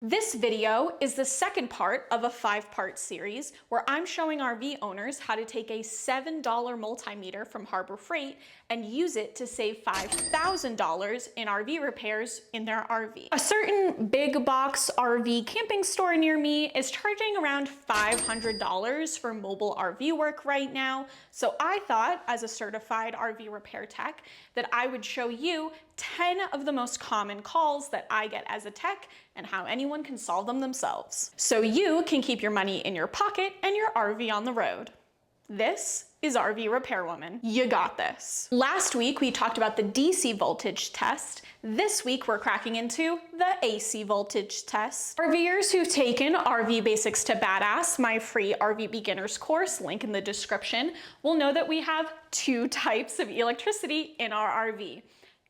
This video is the second part of a 5-part series where I'm showing RV owners how to take a $7 multimeter from Harbor Freight and use it to save $5,000 in RV repairs in their RV. A certain big box RV camping store near me is charging around $500 for mobile RV work right now, so I thought, as a certified RV repair tech, that I would show you 10 of the most common calls that I get as a tech and how anyone can solve them themselves. So you can keep your money in your pocket and your RV on the road. This is RV Repairwoman. You got this. Last week we talked about the DC voltage test. This week we're cracking into the AC voltage test. RVers who've taken RV Basics to Badass, my free RV beginners course, link in the description, will know that we have two types of electricity in our RV.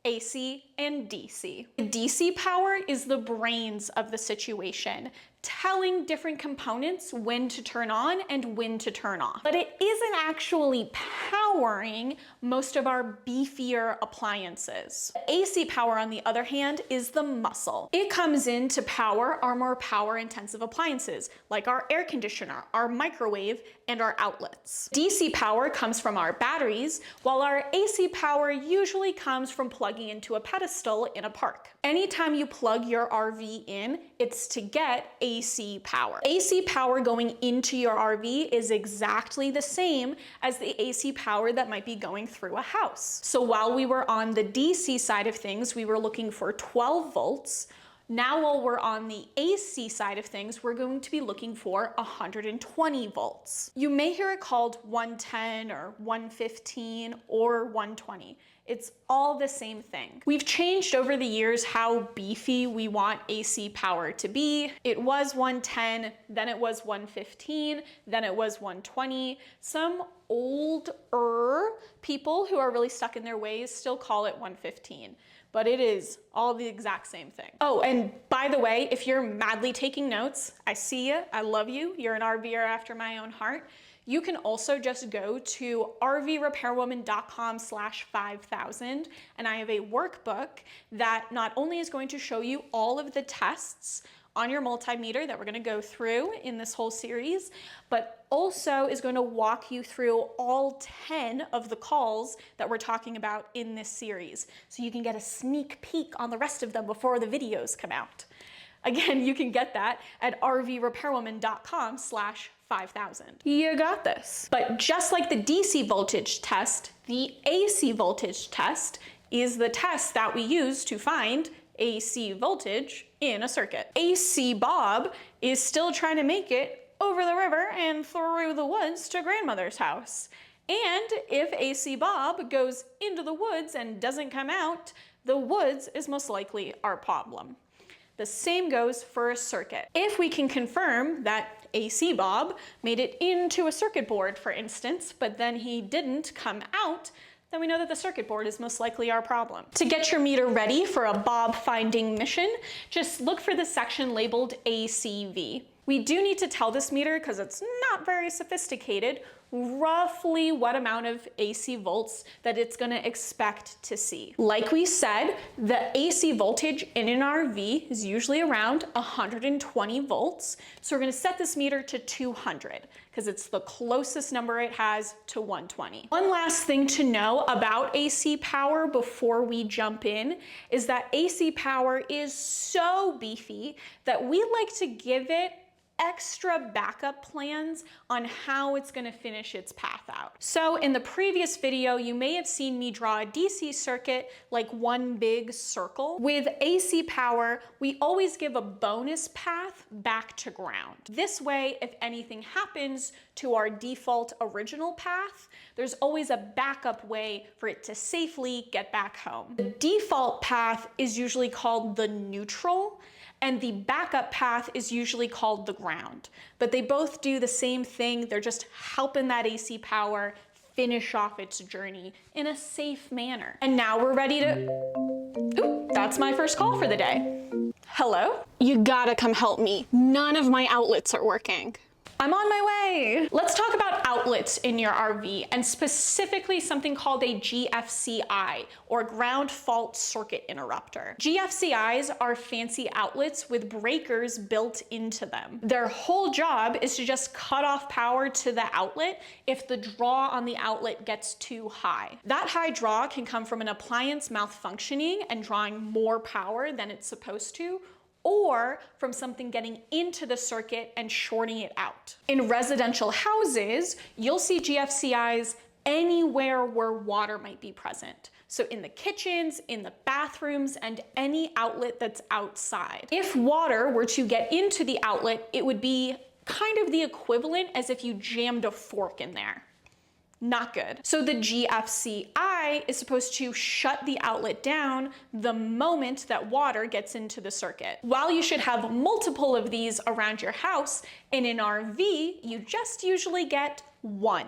AC and DC. DC power is the brains of the situation, telling different components when to turn on and when to turn off. But it isn't actually powering most of our beefier appliances. AC power, on the other hand, is the muscle. It comes in to power our more power-intensive appliances, like our air conditioner, our microwave, and our outlets. DC power comes from our batteries, while our AC power usually comes from plugging into a pedestal in a park. Anytime you plug your RV in, it's to get AC power. AC power going into your RV is exactly the same as the AC power that might be going through a house. So while we were on the DC side of things, we were looking for 12 volts. Now while we're on the AC side of things, we're going to be looking for 120 volts. You may hear it called 110 or 115 or 120. It's all the same thing. We've changed over the years how beefy we want AC power to be. It was 110, then it was 115, then it was 120. Some older people who are really stuck in their ways still call it 115. But it is all the exact same thing. Oh, and by the way, if you're madly taking notes, I see you, I love you, you're an RVer after my own heart. You can also just go to rvrepairwoman.com/5000, and I have a workbook that not only is going to show you all of the tests on your multimeter that we're gonna go through in this whole series, but also is going to walk you through all 10 of the calls that we're talking about in this series. So you can get a sneak peek on the rest of them before the videos come out. Again, you can get that at rvrepairwoman.com/5000. You got this. But just like the DC voltage test, the AC voltage test is the test that we use to find AC voltage in a circuit. AC Bob is still trying to make it over the river and through the woods to grandmother's house. And if AC Bob goes into the woods and doesn't come out, the woods is most likely our problem. The same goes for a circuit. If we can confirm that AC Bob made it into a circuit board, for instance, but then he didn't come out, then we know that the circuit board is most likely our problem. To get your meter ready for a Bob finding mission, just look for the section labeled ACV. We do need to tell this meter, because it's not very sophisticated, roughly what amount of AC volts that it's gonna expect to see. Like we said, the AC voltage in an RV is usually around 120 volts. So we're gonna set this meter to 200 because it's the closest number it has to 120. One last thing to know about AC power before we jump in is that AC power is so beefy that we like to give it extra backup plans on how it's going to finish its path out. So in the previous video, you may have seen me draw a DC circuit like one big circle. With AC power, we always give a bonus path back to ground. This way, if anything happens to our default original path, there's always a backup way for it to safely get back home. The default path is usually called the neutral, and the backup path is usually called the ground. But they both do the same thing. They're just helping that AC power finish off its journey in a safe manner. And now we're ready to... Ooh, that's my first call for the day. Hello? You gotta come help me. None of my outlets are working. I'm on my way. Let's talk about outlets in your RV, and specifically something called a GFCI, or ground fault circuit interrupter. GFCIs are fancy outlets with breakers built into them. Their whole job is to just cut off power to the outlet if the draw on the outlet gets too high. That high draw can come from an appliance malfunctioning and drawing more power than it's supposed to, or from something getting into the circuit and shorting it out. In residential houses, you'll see GFCIs anywhere where water might be present. So in the kitchens, in the bathrooms, and any outlet that's outside. If water were to get into the outlet, it would be kind of the equivalent as if you jammed a fork in there. Not good. So the GFCI is supposed to shut the outlet down the moment that water gets into the circuit. While you should have multiple of these around your house, in an RV, you just usually get one.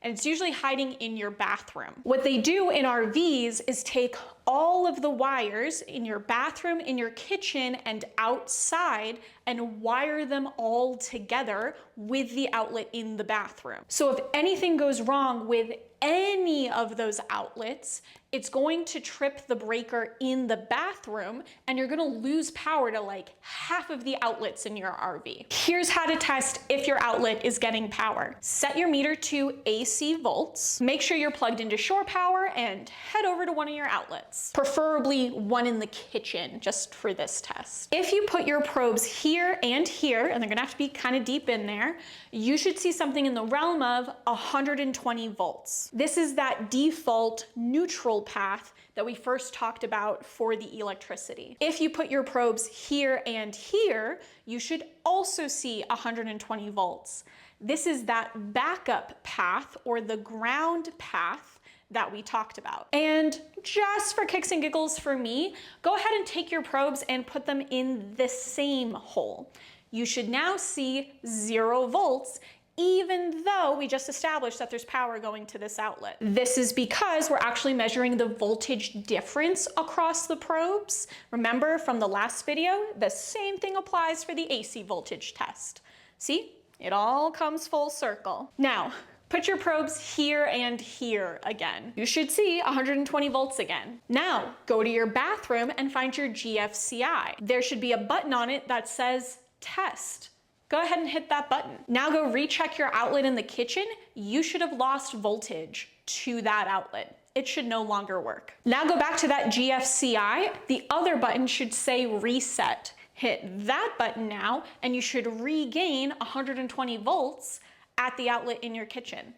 And it's usually hiding in your bathroom. What they do in RVs is take all of the wires in your bathroom, in your kitchen, and outside and wire them all together with the outlet in the bathroom. So if anything goes wrong with any of those outlets, it's going to trip the breaker in the bathroom and you're gonna lose power to like half of the outlets in your RV. Here's how to test if your outlet is getting power. Set your meter to AC volts, make sure you're plugged into shore power, and head over to one of your outlets. Preferably one in the kitchen, just for this test. If you put your probes here, and they're gonna have to be kind of deep in there, you should see something in the realm of 120 volts. This is that default neutral path that we first talked about for the electricity. If you put your probes here and here, you should also see 120 volts. This is that backup path, or the ground path, that we talked about. And just for kicks and giggles for me, go ahead and take your probes and put them in the same hole. You should now see 0 volts, even though we just established that there's power going to this outlet. This is because we're actually measuring the voltage difference across the probes. Remember from the last video, the same thing applies for the AC voltage test. See, it all comes full circle. Now, put your probes here and here again. You should see 120 volts again. Now, go to your bathroom and find your GFCI. There should be a button on it that says test. Go ahead and hit that button. Now go recheck your outlet in the kitchen. You should have lost voltage to that outlet. It should no longer work. Now go back to that GFCI. The other button should say reset. Hit that button now, and you should regain 120 volts at the outlet in your kitchen.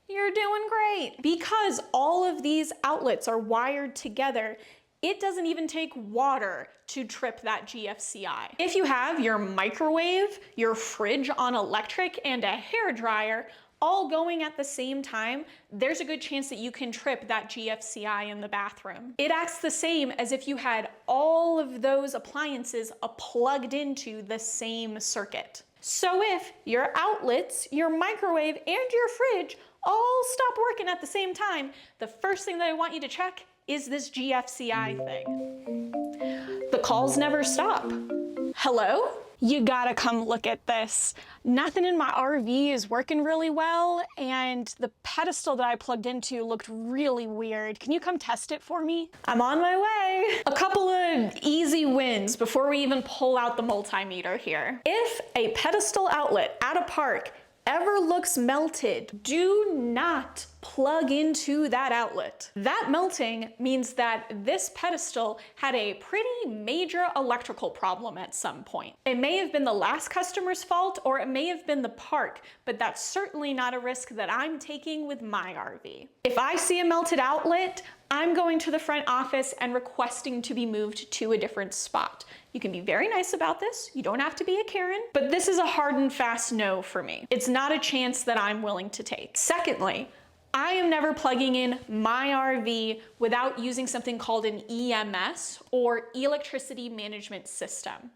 You're doing great. Because all of these outlets are wired together, it doesn't even take water to trip that GFCI. If you have your microwave, your fridge on electric, and a hairdryer all going at the same time, there's a good chance that you can trip that GFCI in the bathroom. It acts the same as if you had all of those appliances plugged into the same circuit. So if your outlets, your microwave, and your fridge all stop working at the same time, the first thing that I want you to check is this GFCI thing. The calls never stop. Hello? You gotta come look at this. Nothing in my RV is working really well, and the pedestal that I plugged into looked really weird. Can you come test it for me? I'm on my way. A couple of easy wins before we even pull out the multimeter here. If a pedestal outlet at a park ever looks melted, do not plug into that outlet. That melting means that this pedestal had a pretty major electrical problem at some point. It may have been the last customer's fault, or it may have been the park, but that's certainly not a risk that I'm taking with my RV. If I see a melted outlet, I'm going to the front office and requesting to be moved to a different spot. You can be very nice about this. You don't have to be a Karen, but this is a hard and fast no for me. It's not a chance that I'm willing to take. Secondly, I am never plugging in my RV without using something called an EMS, or electricity management system.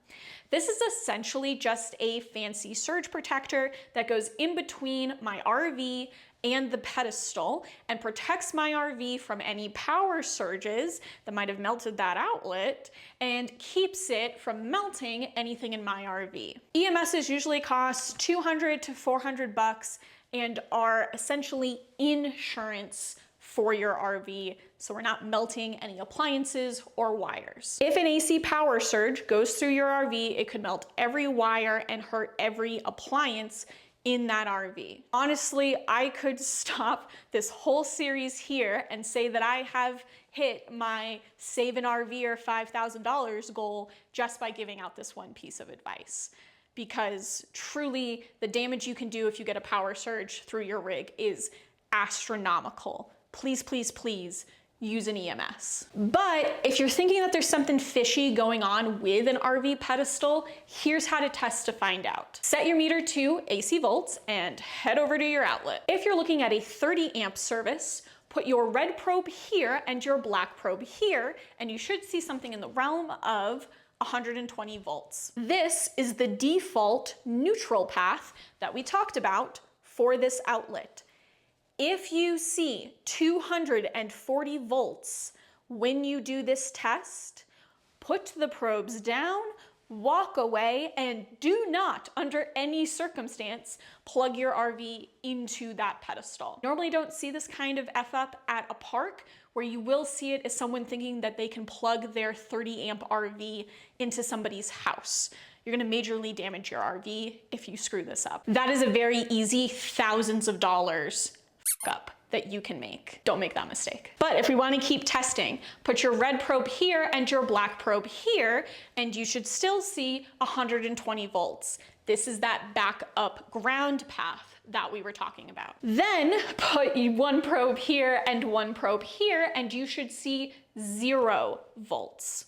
This is essentially just a fancy surge protector that goes in between my RV and the pedestal and protects my RV from any power surges that might have melted that outlet and keeps it from melting anything in my RV. EMSs usually cost $200 to $400 and are essentially insurance for your RV, so we're not melting any appliances or wires. If an AC power surge goes through your RV, it could melt every wire and hurt every appliance in that RV. Honestly, I could stop this whole series here and say that I have hit my save an RV or $5,000 goal just by giving out this one piece of advice. Because truly, the damage you can do if you get a power surge through your rig is astronomical. Please, please, please use an EMS. But if you're thinking that there's something fishy going on with an RV pedestal, here's how to test to find out. Set your meter to AC volts and head over to your outlet. If you're looking at a 30 amp service, put your red probe here and your black probe here, and you should see something in the realm of 120 volts. This is the default neutral path that we talked about for this outlet. If you see 240 volts when you do this test, put the probes down, walk away, and do not, under any circumstance, plug your RV into that pedestal. Normally don't see this kind of F up at a park. Where you will see it is someone thinking that they can plug their 30 amp RV into somebody's house. You're gonna majorly damage your RV if you screw this up. That is a very easy thousands of dollars up that you can make. Don't make that mistake. But if we want to keep testing, put your red probe here and your black probe here, and you should still see 120 volts. This is that backup ground path that we were talking about. Then put one probe here and one probe here, and you should see 0 volts.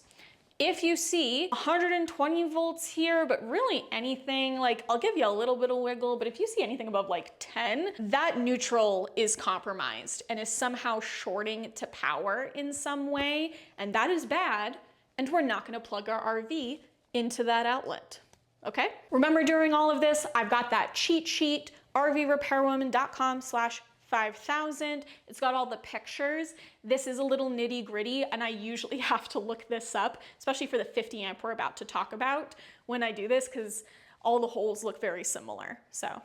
If you see 120 volts here, but really anything, like I'll give you a little bit of wiggle, but if you see anything above like 10, that neutral is compromised and is somehow shorting to power in some way, and that is bad, and we're not gonna plug our RV into that outlet, okay? Remember, during all of this, I've got that cheat sheet, rvrepairwoman.com/5000. It's got all the pictures. This is a little nitty gritty, and I usually have to look this up, especially for the 50 amp we're about to talk about when I do this, because all the holes look very similar. So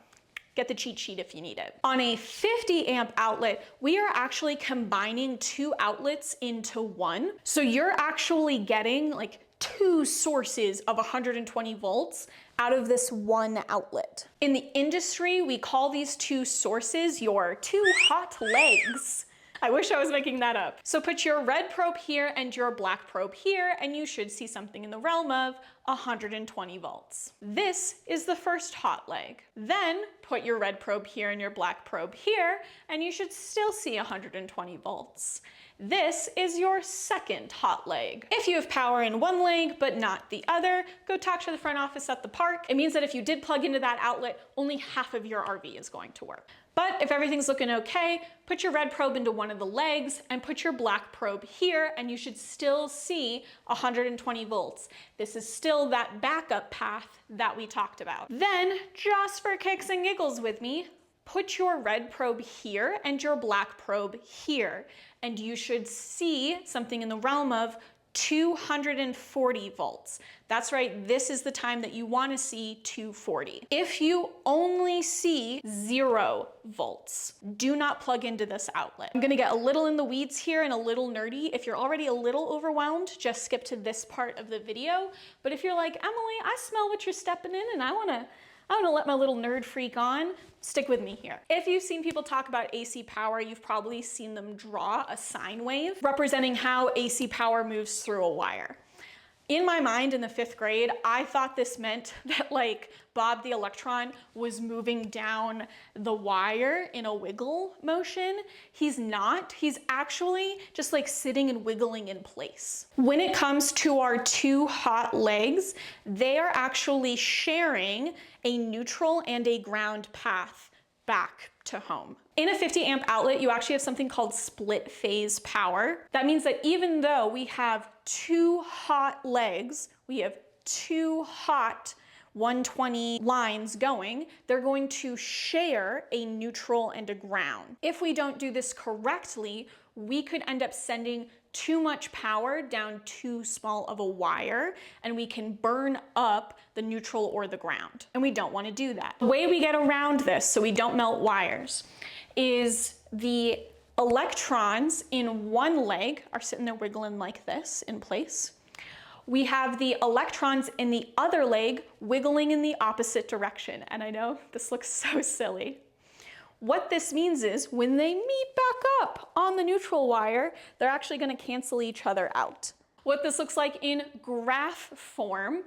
get the cheat sheet if you need it. On a 50 amp outlet, we are actually combining 2 outlets into one. So you're actually getting like 2 sources of 120 volts out of this one outlet. In the industry, we call these 2 sources your 2 hot legs. I wish I was making that up. So put your red probe here and your black probe here, and you should see something in the realm of 120 volts. This is the first hot leg. Then put your red probe here and your black probe here, and you should still see 120 volts. This is your second hot leg. If you have power in one leg but not the other, go talk to the front office at the park. It means that if you did plug into that outlet, only half of your RV is going to work. But if everything's looking okay, put your red probe into one of the legs and put your black probe here, and you should still see 120 volts. This is still that backup path that we talked about. Then, just for kicks and giggles with me, put your red probe here and your black probe here, and you should see something in the realm of 240 volts. That's right, this is the time that you want to see 240. If you only see 0 volts, do not plug into this outlet. I'm gonna get a little in the weeds here and a little nerdy. If you're already a little overwhelmed, just skip to this part of the video. But if you're like, Emily, I smell what you're stepping in and I wanna let my little nerd freak on, stick with me here. If you've seen people talk about AC power, you've probably seen them draw a sine wave representing how AC power moves through a wire. In my mind in the 5th grade, I thought this meant that like Bob the Electron was moving down the wire in a wiggle motion. He's not. He's actually just like sitting and wiggling in place. When it comes to our 2 hot legs, they are actually sharing a neutral and a ground path back to home. In a 50 amp outlet, you actually have something called split phase power. That means that even though we have 2 hot legs, we have 2 hot 120 lines going, they're going to share a neutral and a ground. If we don't do this correctly, we could end up sending too much power down too small of a wire, and we can burn up the neutral or the ground. And we don't want to do that. The way we get around this so we don't melt wires is the electrons in one leg are sitting there wiggling like this in place. We have the electrons in the other leg wiggling in the opposite direction. And I know this looks so silly. What this means is when they meet back up on the neutral wire, they're actually going to cancel each other out. What this looks like in graph form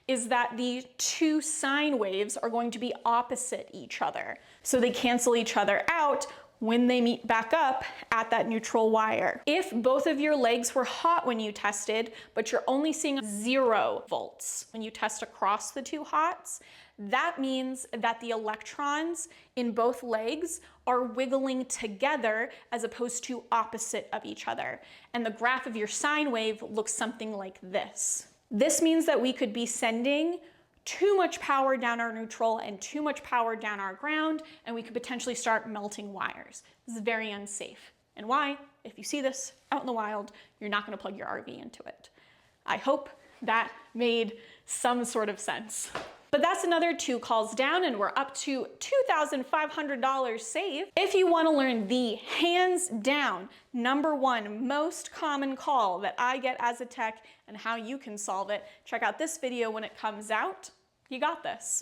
is that the two sine waves are going to be opposite each other. So they cancel each other out when they meet back up at that neutral wire. If both of your legs were hot when you tested, but you're only seeing 0 volts when you test across the two hots, that means that the electrons in both legs are wiggling together as opposed to opposite of each other. And the graph of your sine wave looks something like this. This means that we could be sending too much power down our neutral and too much power down our ground, and we could potentially start melting wires. This is very unsafe. And why? If you see this out in the wild, you're not going to plug your RV into it. I hope that made some sort of sense. But that's another 2 calls down, and we're up to $2,500 saved. If you want to learn the hands down #1 most common call that I get as a tech and how you can solve it, check out this video when it comes out. You got this.